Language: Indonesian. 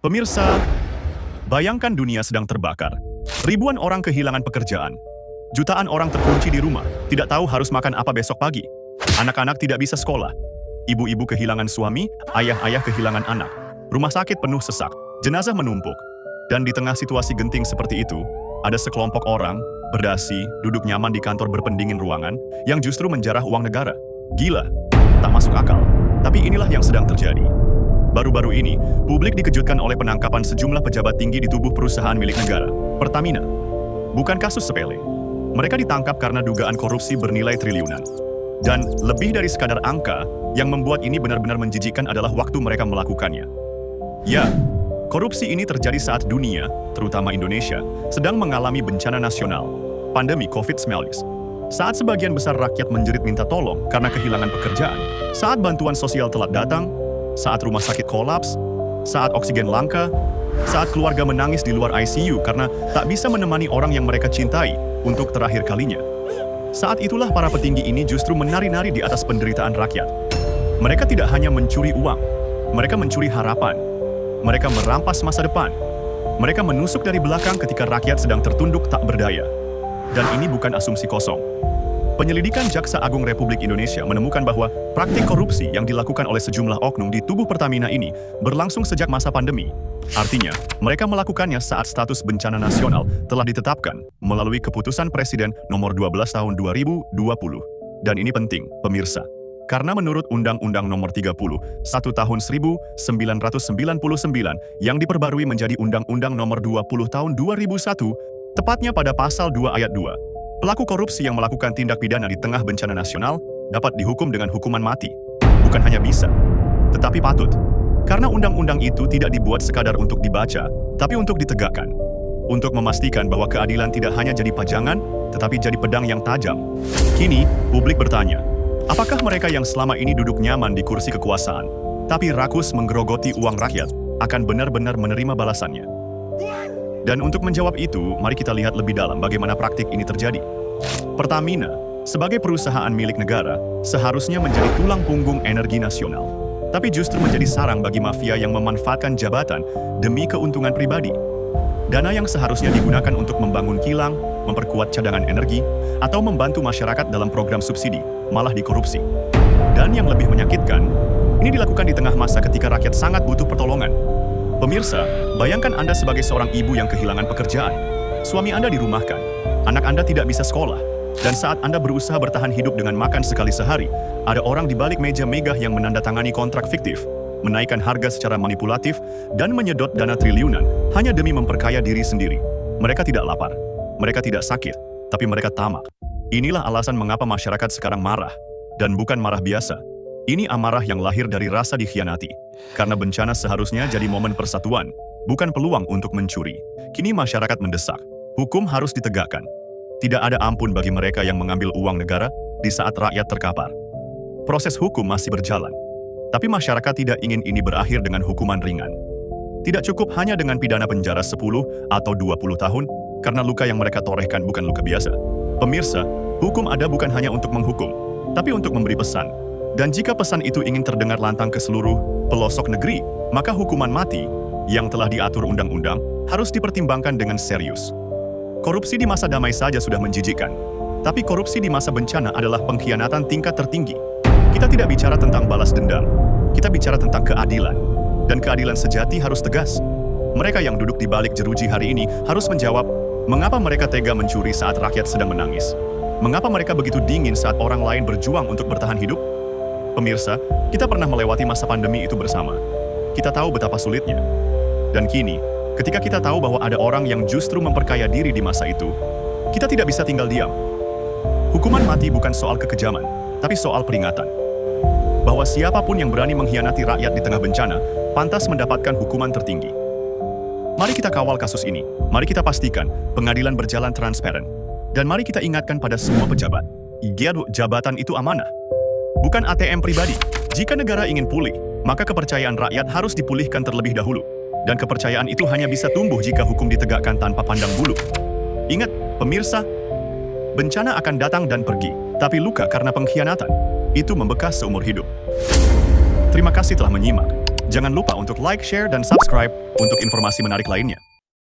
Pemirsa, bayangkan dunia sedang terbakar. Ribuan orang kehilangan pekerjaan. Jutaan orang terkunci di rumah, tidak tahu harus makan apa besok pagi. Anak-anak tidak bisa sekolah. Ibu-ibu kehilangan suami, ayah-ayah kehilangan anak. Rumah sakit penuh sesak, jenazah menumpuk. Dan di tengah situasi genting seperti itu, ada sekelompok orang, berdasi, duduk nyaman di kantor berpendingin ruangan, yang justru menjarah uang negara. Gila, tak masuk akal. Tapi inilah yang sedang terjadi. Baru-baru ini, publik dikejutkan oleh penangkapan sejumlah pejabat tinggi di tubuh perusahaan milik negara, Pertamina. Bukan kasus sepele. Mereka ditangkap karena dugaan korupsi bernilai triliunan. Dan lebih dari sekadar angka, yang membuat ini benar-benar menjijikkan adalah waktu mereka melakukannya. Ya, korupsi ini terjadi saat dunia, terutama Indonesia, sedang mengalami bencana nasional, pandemi COVID-19. Saat sebagian besar rakyat menjerit minta tolong karena kehilangan pekerjaan, saat bantuan sosial telat datang, saat rumah sakit kolaps, saat oksigen langka, saat keluarga menangis di luar ICU karena tak bisa menemani orang yang mereka cintai untuk terakhir kalinya. Saat itulah para petinggi ini justru menari-nari di atas penderitaan rakyat. Mereka tidak hanya mencuri uang, mereka mencuri harapan. Mereka merampas masa depan. Mereka menusuk dari belakang ketika rakyat sedang tertunduk tak berdaya. Dan ini bukan asumsi kosong. Penyelidikan Jaksa Agung Republik Indonesia menemukan bahwa praktik korupsi yang dilakukan oleh sejumlah oknum di tubuh Pertamina ini berlangsung sejak masa pandemi. Artinya, mereka melakukannya saat status bencana nasional telah ditetapkan melalui keputusan Presiden nomor 12 tahun 2020. Dan ini penting, pemirsa. Karena menurut Undang-Undang nomor 30, 1 tahun 1999 yang diperbarui menjadi Undang-Undang nomor 20 tahun 2001, tepatnya pada pasal 2 ayat 2. Pelaku korupsi yang melakukan tindak pidana di tengah bencana nasional dapat dihukum dengan hukuman mati. Bukan hanya bisa, tetapi patut. Karena undang-undang itu tidak dibuat sekadar untuk dibaca, tapi untuk ditegakkan. Untuk memastikan bahwa keadilan tidak hanya jadi pajangan, tetapi jadi pedang yang tajam. Kini, publik bertanya, apakah mereka yang selama ini duduk nyaman di kursi kekuasaan, tapi rakus menggerogoti uang rakyat, akan benar-benar menerima balasannya? Dan untuk menjawab itu, mari kita lihat lebih dalam bagaimana praktik ini terjadi. Pertamina, sebagai perusahaan milik negara, seharusnya menjadi tulang punggung energi nasional. Tapi justru menjadi sarang bagi mafia yang memanfaatkan jabatan demi keuntungan pribadi. Dana yang seharusnya digunakan untuk membangun kilang, memperkuat cadangan energi, atau membantu masyarakat dalam program subsidi, malah dikorupsi. Dan yang lebih menyakitkan, ini dilakukan di tengah masa ketika rakyat sangat butuh pertolongan. Pemirsa, bayangkan Anda sebagai seorang ibu yang kehilangan pekerjaan. Suami Anda dirumahkan, anak Anda tidak bisa sekolah, dan saat Anda berusaha bertahan hidup dengan makan sekali sehari, ada orang di balik meja megah yang menandatangani kontrak fiktif, menaikkan harga secara manipulatif, dan menyedot dana triliunan hanya demi memperkaya diri sendiri. Mereka tidak lapar, mereka tidak sakit, tapi mereka tamak. Inilah alasan mengapa masyarakat sekarang marah, dan bukan marah biasa. Ini amarah yang lahir dari rasa dikhianati. Karena bencana seharusnya jadi momen persatuan, bukan peluang untuk mencuri. Kini masyarakat mendesak, hukum harus ditegakkan. Tidak ada ampun bagi mereka yang mengambil uang negara di saat rakyat terkapar. Proses hukum masih berjalan, tapi masyarakat tidak ingin ini berakhir dengan hukuman ringan. Tidak cukup hanya dengan pidana penjara 10 atau 20 tahun, karena luka yang mereka torehkan bukan luka biasa. Pemirsa, hukum ada bukan hanya untuk menghukum, tapi untuk memberi pesan. Dan jika pesan itu ingin terdengar lantang ke seluruh pelosok negeri, maka hukuman mati yang telah diatur undang-undang harus dipertimbangkan dengan serius. Korupsi di masa damai saja sudah menjijikkan, tapi korupsi di masa bencana adalah pengkhianatan tingkat tertinggi. Kita tidak bicara tentang balas dendam, kita bicara tentang keadilan. Dan keadilan sejati harus tegas. Mereka yang duduk di balik jeruji hari ini harus menjawab, mengapa mereka tega mencuri saat rakyat sedang menangis? Mengapa mereka begitu dingin saat orang lain berjuang untuk bertahan hidup? Pemirsa, kita pernah melewati masa pandemi itu bersama. Kita tahu betapa sulitnya. Dan kini, ketika kita tahu bahwa ada orang yang justru memperkaya diri di masa itu, kita tidak bisa tinggal diam. Hukuman mati bukan soal kekejaman, tapi soal peringatan. Bahwa siapapun yang berani mengkhianati rakyat di tengah bencana, pantas mendapatkan hukuman tertinggi. Mari kita kawal kasus ini. Mari kita pastikan pengadilan berjalan transparan. Dan mari kita ingatkan pada semua pejabat, jabatan itu amanah, bukan ATM pribadi. Jika negara ingin pulih, maka kepercayaan rakyat harus dipulihkan terlebih dahulu. Dan kepercayaan itu hanya bisa tumbuh jika hukum ditegakkan tanpa pandang bulu. Ingat, pemirsa, bencana akan datang dan pergi, tapi luka karena pengkhianatan, itu membekas seumur hidup. Terima kasih telah menyimak. Jangan lupa untuk like, share, dan subscribe untuk informasi menarik lainnya.